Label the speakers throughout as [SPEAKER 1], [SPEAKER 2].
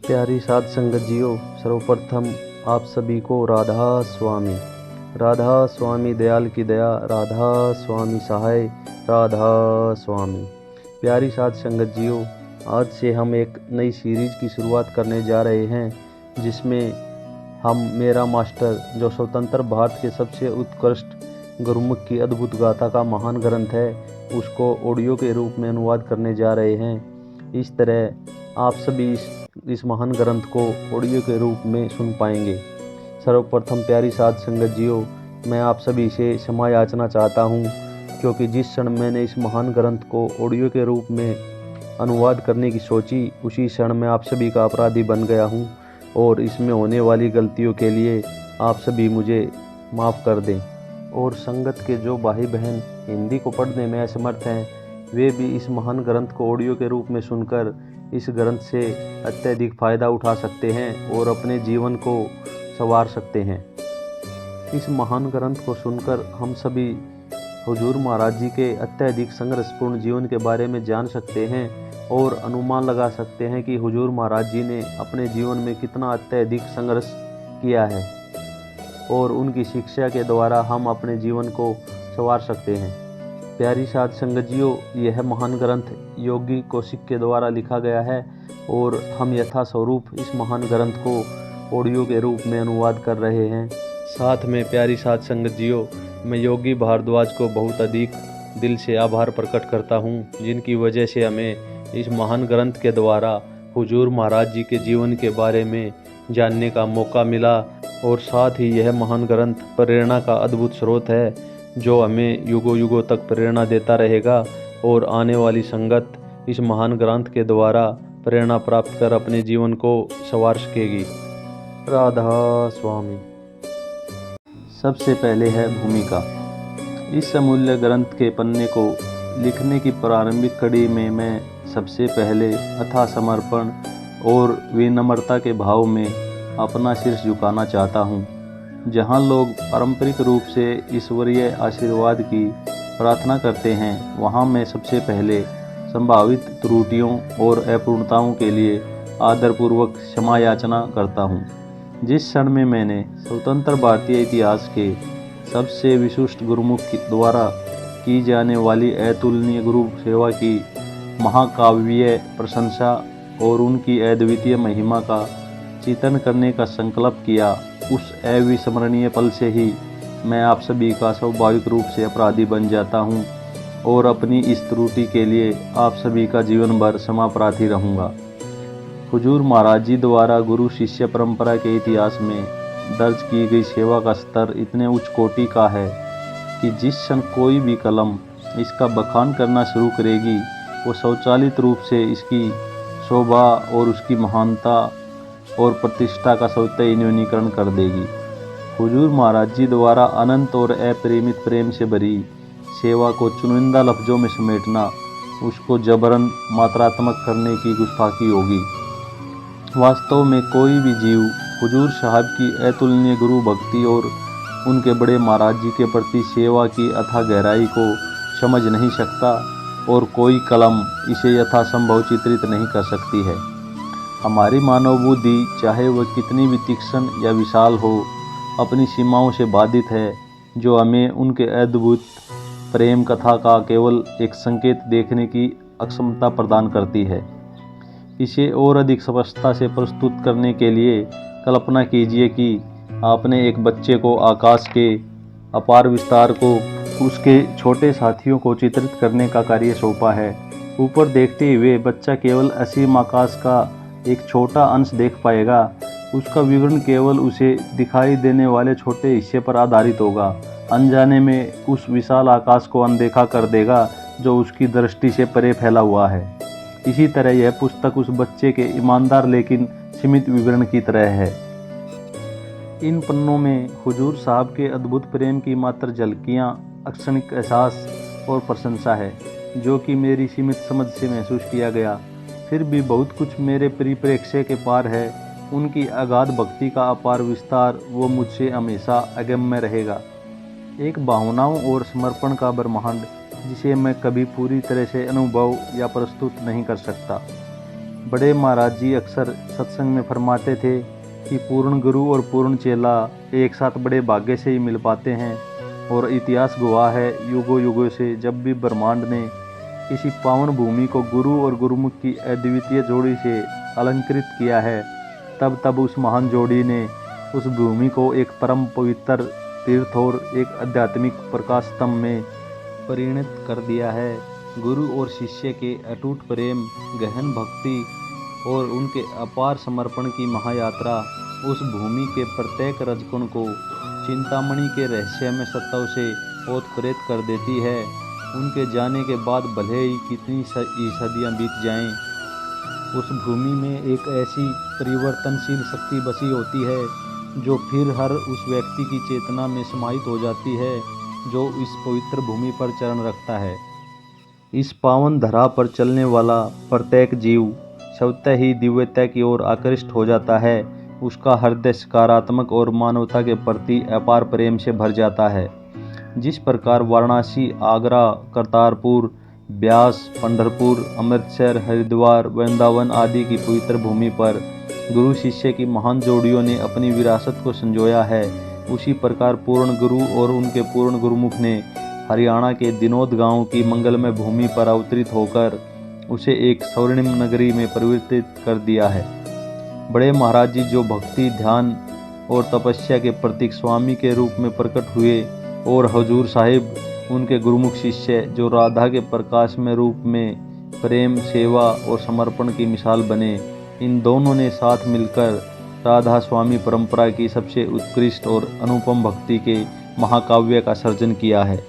[SPEAKER 1] प्यारी साध संगत जियो, सर्वप्रथम आप सभी को राधा स्वामी। राधा स्वामी दयाल की दया, राधा स्वामी सहाय, राधा स्वामी। प्यारी साध संगत जियो, आज से हम एक नई सीरीज की शुरुआत करने जा रहे हैं, जिसमें हम मेरा मास्टर, जो स्वतंत्र भारत के सबसे उत्कृष्ट गुरुमुख की अद्भुत गाथा का महान ग्रंथ है, उसको ऑडियो के रूप में अनुवाद करने जा रहे हैं। इस तरह आप सभी इस महान ग्रंथ को ऑडियो के रूप में सुन पाएंगे। सर्वप्रथम प्यारी साध संगत जियो, मैं आप सभी से क्षमा याचना चाहता हूँ, क्योंकि जिस क्षण मैंने इस महान ग्रंथ को ऑडियो के रूप में अनुवाद करने की सोची, उसी क्षण मैं आप सभी का अपराधी बन गया हूँ, और इसमें होने वाली गलतियों के लिए आप सभी मुझे माफ़ कर दें। और संगत के जो भाई बहन हिंदी को पढ़ने में असमर्थ हैं, वे भी इस महान ग्रंथ को ऑडियो के रूप में सुनकर इस ग्रंथ से अत्यधिक फ़ायदा उठा सकते हैं और अपने जीवन को संवार सकते हैं। इस महान ग्रंथ को सुनकर हम सभी हुजूर महाराज जी के अत्यधिक संघर्षपूर्ण जीवन के बारे में जान सकते हैं और अनुमान लगा सकते हैं कि हुजूर महाराज जी ने अपने जीवन में कितना अत्यधिक संघर्ष किया है, और उनकी शिक्षा के द्वारा हम अपने जीवन को संवार सकते हैं। प्यारी साध संगत जियो, यह महान ग्रंथ योगी कौशिक के द्वारा लिखा गया है, और हम यथास्वरूप इस महान ग्रंथ को ऑडियो के रूप में अनुवाद कर रहे हैं। साथ में प्यारी साध संगत जियो, मैं योगी भारद्वाज को बहुत अधिक दिल से आभार प्रकट करता हूँ, जिनकी वजह से हमें इस महान ग्रंथ के द्वारा हुजूर महाराज जी के जीवन के बारे में जानने का मौका मिला। और साथ ही यह महान ग्रंथ प्रेरणा का अद्भुत स्रोत है, जो हमें युगों युगों तक प्रेरणा देता रहेगा, और आने वाली संगत इस महान ग्रंथ के द्वारा प्रेरणा प्राप्त कर अपने जीवन को संवार सकेगी। राधा स्वामी। सबसे पहले है भूमिका। इस अमूल्य ग्रंथ के पन्ने को लिखने की प्रारंभिक कड़ी में मैं सबसे पहले अथाह समर्पण और विनम्रता के भाव में अपना शीर्ष झुकाना चाहता हूँ। जहाँ लोग पारंपरिक रूप से ईश्वरीय आशीर्वाद की प्रार्थना करते हैं, वहाँ मैं सबसे पहले संभावित त्रुटियों और अपूर्णताओं के लिए आदरपूर्वक क्षमा याचना करता हूँ। जिस क्षण में मैंने स्वतंत्र भारतीय इतिहास के सबसे विशिष्ट गुरुमुख द्वारा की जाने वाली अतुलनीय गुरु सेवा की महाकाव्य प्रशंसा और उनकी अद्वितीय महिमा का चिंतन करने का संकल्प किया, उस अविस्मरणीय पल से ही मैं आप सभी का स्वाभाविक रूप से अपराधी बन जाता हूँ, और अपनी इस त्रुटि के लिए आप सभी का जीवन भर क्षमा प्रार्थी रहूँगा। हुजूर महाराज जी द्वारा गुरु शिष्य परंपरा के इतिहास में दर्ज की गई सेवा का स्तर इतने उच्च कोटि का है कि जिस क्षण कोई भी कलम इसका बखान करना शुरू करेगी, वो स्वचालित रूप से इसकी शोभा और उसकी महानता और प्रतिष्ठा का स्वतः न्यूनीकरण कर देगी। हुजूर महाराज जी द्वारा अनंत और अपरिमित प्रेम से भरी सेवा को चुनिंदा लफ्ज़ों में समेटना उसको जबरन मात्रात्मक करने की गुस्ताखी होगी। वास्तव में कोई भी जीव हुजूर साहब की अतुलनीय गुरु भक्ति और उनके बड़े महाराज जी के प्रति सेवा की अथाह गहराई को समझ नहीं सकता, और कोई कलम इसे यथासंभव चित्रित नहीं कर सकती है। हमारी मानव बुद्धि, चाहे वह कितनी भी तीक्ष्ण या विशाल हो, अपनी सीमाओं से बाधित है, जो हमें उनके अद्भुत प्रेम कथा का केवल एक संकेत देखने की अक्षमता प्रदान करती है। इसे और अधिक स्पष्टता से प्रस्तुत करने के लिए कल्पना कीजिए कि आपने एक बच्चे को आकाश के अपार विस्तार को उसके छोटे साथियों को चित्रित करने का कार्य सौंपा है। ऊपर देखते हुए बच्चा केवल असीम आकाश का एक छोटा अंश देख पाएगा। उसका विवरण केवल उसे दिखाई देने वाले छोटे हिस्से पर आधारित होगा। अनजाने में उस विशाल आकाश को अनदेखा कर देगा, जो उसकी दृष्टि से परे फैला हुआ है। इसी तरह यह पुस्तक उस बच्चे के ईमानदार लेकिन सीमित विवरण की तरह है। इन पन्नों में हुजूर साहब के अद्भुत प्रेम की मात्र झलकियाँ, अक्षणिक एहसास और प्रशंसा है, जो कि मेरी सीमित समझ से महसूस किया गया। फिर भी बहुत कुछ मेरे परिप्रेक्ष्य के पार है। उनकी अगाध भक्ति का अपार विस्तार वो मुझसे हमेशा अगम्य रहेगा। एक भावनाओं और समर्पण का ब्रह्मांड, जिसे मैं कभी पूरी तरह से अनुभव या प्रस्तुत नहीं कर सकता।
[SPEAKER 2] बड़े महाराज जी अक्सर सत्संग में फरमाते थे कि पूर्ण गुरु और पूर्ण चेला एक साथ बड़े भाग्य से ही मिल पाते हैं। और इतिहास गवाह है, युगों युगों से जब भी ब्रह्मांड ने किसी पावन भूमि को गुरु और गुरुमुख की अद्वितीय जोड़ी से अलंकृत किया है, तब तब उस महान जोड़ी ने उस भूमि को एक परम पवित्र तीर्थ और एक आध्यात्मिक प्रकाश स्तंभ में परिणत कर दिया है। गुरु और शिष्य के अटूट प्रेम, गहन भक्ति और उनके अपार समर्पण की महायात्रा उस भूमि के प्रत्येक रजकण को चिंतामणि के रहस्यमय सत्ताओं से ओतप्रोत कर देती है। उनके जाने के बाद भले ही कितनी सदियां बीत जाएं, उस भूमि में एक ऐसी परिवर्तनशील शक्ति बसी होती है जो फिर हर उस व्यक्ति की चेतना में समाहित हो जाती है जो इस पवित्र भूमि पर चरण रखता है। इस पावन धरा पर चलने वाला प्रत्येक जीव स्वतः ही दिव्यता की ओर आकृष्ट हो जाता है। उसका हृदय सकारात्मक और मानवता के प्रति अपार प्रेम से भर जाता है। जिस प्रकार वाराणसी, आगरा, करतारपुर, ब्यास, पंढरपुर, अमृतसर, हरिद्वार, वृंदावन आदि की पवित्र भूमि पर गुरु शिष्य की महान जोड़ियों ने अपनी विरासत को संजोया है, उसी प्रकार पूर्ण गुरु और उनके पूर्ण गुरुमुख ने हरियाणा के दिनोद गांव की मंगलमय भूमि पर अवतरित होकर उसे एक स्वर्णिम नगरी में परिवर्तित कर दिया है। बड़े महाराज जी जो भक्ति, ध्यान और तपस्या के प्रतीक स्वामी के रूप में प्रकट हुए और हजूर साहिब उनके गुरुमुख शिष्य जो राधा के प्रकाशमय रूप में प्रेम, सेवा और समर्पण की मिसाल बने, इन दोनों ने साथ मिलकर राधा स्वामी परंपरा की सबसे उत्कृष्ट और अनुपम भक्ति के महाकाव्य का सर्जन किया है।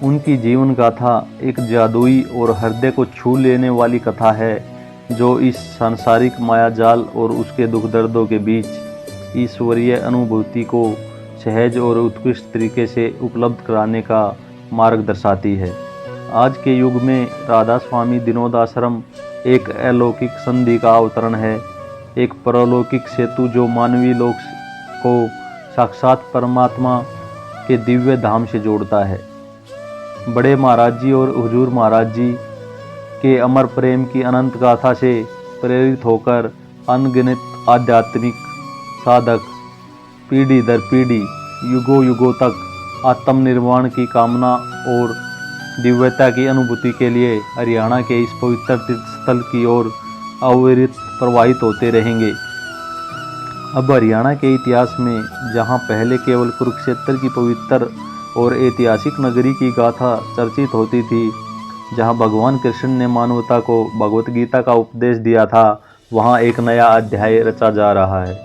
[SPEAKER 2] उनकी जीवन गाथा एक जादुई और हृदय को छू लेने वाली कथा है जो इस सांसारिक मायाजाल और उसके दुख दर्दों के बीच ईश्वरीय अनुभूति को सहज और उत्कृष्ट तरीके से उपलब्ध कराने का मार्ग दर्शाती है। आज के युग में राधा स्वामी दिनोद आश्रम एक अलौकिक संधि का अवतरण है, एक परलौकिक सेतु जो मानवीय लोक को साक्षात परमात्मा के दिव्य धाम से जोड़ता है। बड़े महाराज जी और हुजूर महाराज जी के अमर प्रेम की अनंत गाथा से प्रेरित होकर अनगिनत आध्यात्मिक साधक पीढ़ी दर पीढ़ी युगों युगों तक आत्मनिर्वाण की कामना और दिव्यता की अनुभूति के लिए हरियाणा के इस पवित्र तीर्थ स्थल की ओर अविरत प्रवाहित होते रहेंगे। अब हरियाणा के इतिहास में जहां पहले केवल कुरुक्षेत्र की पवित्र और ऐतिहासिक नगरी की गाथा चर्चित होती थी, जहां भगवान कृष्ण ने मानवता को भगवत गीता का उपदेश दिया था, वहां एक नया अध्याय रचा जा रहा है।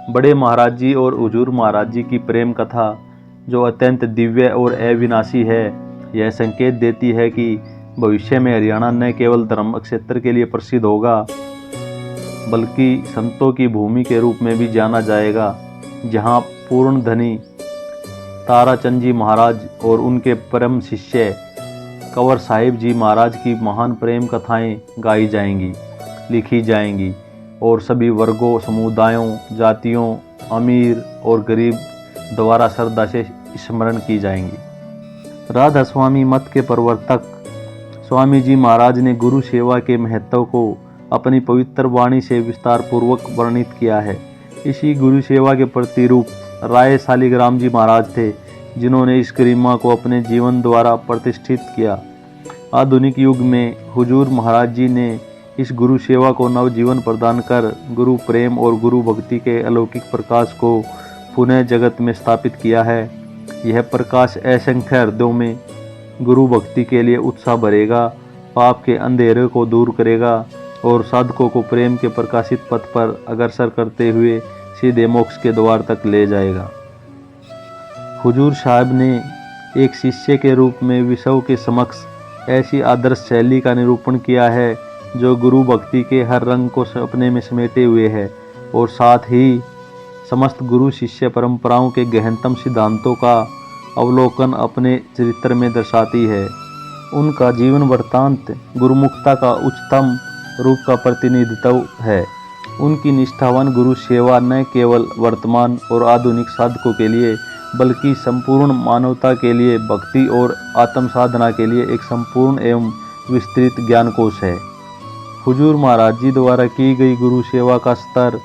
[SPEAKER 2] बड़े महाराज जी और हुजूर महाराज जी की प्रेम कथा जो अत्यंत दिव्य और अविनाशी है, यह संकेत देती है कि भविष्य में हरियाणा न केवल धर्म क्षेत्र के लिए प्रसिद्ध होगा बल्कि संतों की भूमि के रूप में भी जाना जाएगा, जहां पूर्ण धनी ताराचंद जी महाराज और उनके परम शिष्य कंवर साहिब जी महाराज की महान प्रेम कथाएं गाई जाएंगी, लिखी जाएंगी और सभी वर्गों, समुदायों, जातियों, अमीर और गरीब द्वारा श्रद्धा से स्मरण की जाएंगी। राधा स्वामी मत के प्रवर्तक स्वामी जी महाराज ने गुरु सेवा के महत्व को अपनी पवित्र वाणी से विस्तार पूर्वक वर्णित किया है। इसी गुरु सेवा के प्रतिरूप राय शालिग्राम जी महाराज थे, जिन्होंने इस गरिमा को अपने जीवन द्वारा प्रतिष्ठित किया। आधुनिक युग में हुजूर महाराज जी ने इस गुरु सेवा को नवजीवन प्रदान कर गुरु प्रेम और गुरु भक्ति के अलौकिक प्रकाश को पुनः जगत में स्थापित किया है। यह प्रकाश असंख्य हृदयों में गुरु भक्ति के लिए उत्साह भरेगा, पाप के अंधेरे को दूर करेगा और साधकों को प्रेम के प्रकाशित पथ पर अग्रसर करते हुए सीधे मोक्ष के द्वार तक ले जाएगा। हुजूर साहब ने एक शिष्य के रूप में विश्व के समक्ष ऐसी आदर्श शैली का निरूपण किया है जो गुरु भक्ति के हर रंग को अपने में समेटे हुए है और साथ ही समस्त गुरु शिष्य परंपराओं के गहनतम सिद्धांतों का अवलोकन अपने चरित्र में दर्शाती है। उनका जीवन वृत्तांत गुरुमुखता का उच्चतम रूप का प्रतिनिधित्व है। उनकी निष्ठावान गुरु सेवा न केवल वर्तमान और आधुनिक साधकों के लिए बल्कि संपूर्ण मानवता के लिए भक्ति और आत्म साधना के लिए एक संपूर्ण एवं विस्तृत ज्ञान कोश है। हुजूर महाराज जी द्वारा की गई गुरु सेवा का स्तर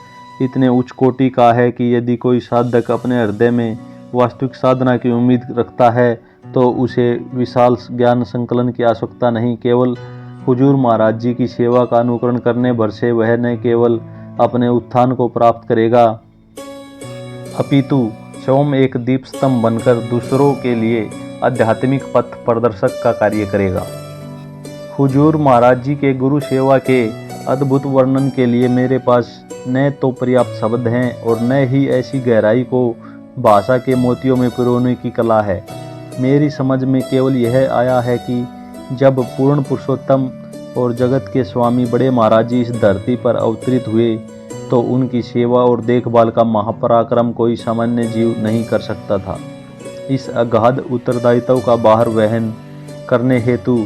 [SPEAKER 2] इतने उच्च कोटि का है कि यदि कोई साधक अपने हृदय में वास्तविक साधना की उम्मीद रखता है तो उसे विशाल ज्ञान संकलन की आवश्यकता नहीं। केवल हुजूर महाराज जी की सेवा का अनुकरण करने भर से वह न केवल अपने उत्थान को प्राप्त करेगा अपितु स्वयं एक दीप स्तंभ बनकर दूसरों के लिए आध्यात्मिक पथ प्रदर्शक का कार्य करेगा। हुजूर महाराज जी के गुरु सेवा के अद्भुत वर्णन के लिए मेरे पास न तो पर्याप्त शब्द हैं और न ही ऐसी गहराई को भाषा के मोतियों में पिरोने की कला है। मेरी समझ में केवल यह आया है कि जब पूर्ण पुरुषोत्तम और जगत के स्वामी बड़े महाराज जी इस धरती पर अवतरित हुए तो उनकी सेवा और देखभाल का महापराक्रम कोई सामान्य जीव नहीं कर सकता था। इस अगाध उत्तरदायित्व का भार वहन करने हेतु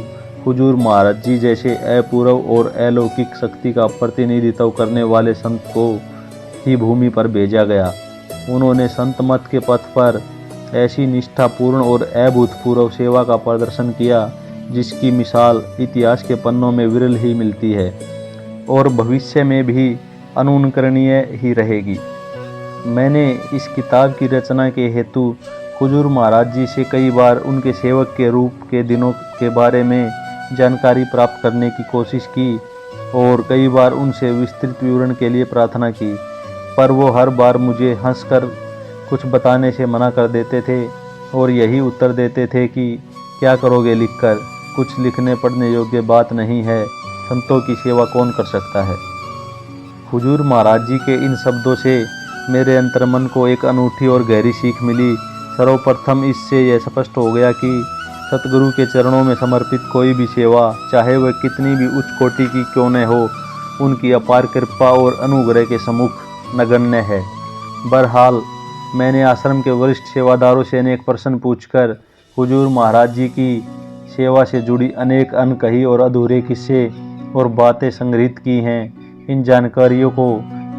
[SPEAKER 2] हुजूर महाराज जी जैसे अपूर्व और अलौकिक शक्ति का प्रतिनिधित्व करने वाले संत को ही भूमि पर भेजा गया। उन्होंने संत मत के पथ पर ऐसी निष्ठापूर्ण और अभूतपूर्व सेवा का प्रदर्शन किया जिसकी मिसाल इतिहास के पन्नों में विरल ही मिलती है और भविष्य में भी अनुकरणीय ही रहेगी। मैंने इस किताब की रचना के हेतु हुजूर महाराज जी से कई बार उनके सेवक के रूप के दिनों के बारे में जानकारी प्राप्त करने की कोशिश की और कई बार उनसे विस्तृत विवरण के लिए प्रार्थना की, पर वो हर बार मुझे हंसकर कुछ बताने से मना कर देते थे और यही उत्तर देते थे कि क्या करोगे लिखकर, कुछ लिखने पढ़ने योग्य बात नहीं है, संतों की सेवा कौन कर सकता है। हुजूर महाराज जी के इन शब्दों से मेरे अंतर्मन को एक अनूठी और गहरी सीख मिली। सर्वप्रथम इससे यह स्पष्ट हो गया कि सतगुरु के चरणों में समर्पित कोई भी सेवा, चाहे वह कितनी भी उच्च कोटि की क्यों न हो, उनकी अपार कृपा और अनुग्रह के सम्मुख नगण्य है। बहरहाल मैंने आश्रम के वरिष्ठ सेवादारों से अनेक प्रश्न पूछकर हुजूर महाराज जी की सेवा से जुड़ी अनेक अनकही और अधूरे किस्से और बातें संग्रहित की हैं। इन जानकारियों को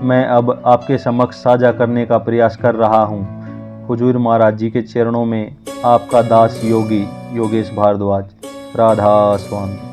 [SPEAKER 2] मैं अब आपके समक्ष साझा करने का प्रयास कर रहा हूँ। हुजूर महाराज जी के चरणों में आपका दास योगी योगेश भारद्वाज। राधा स्वामी।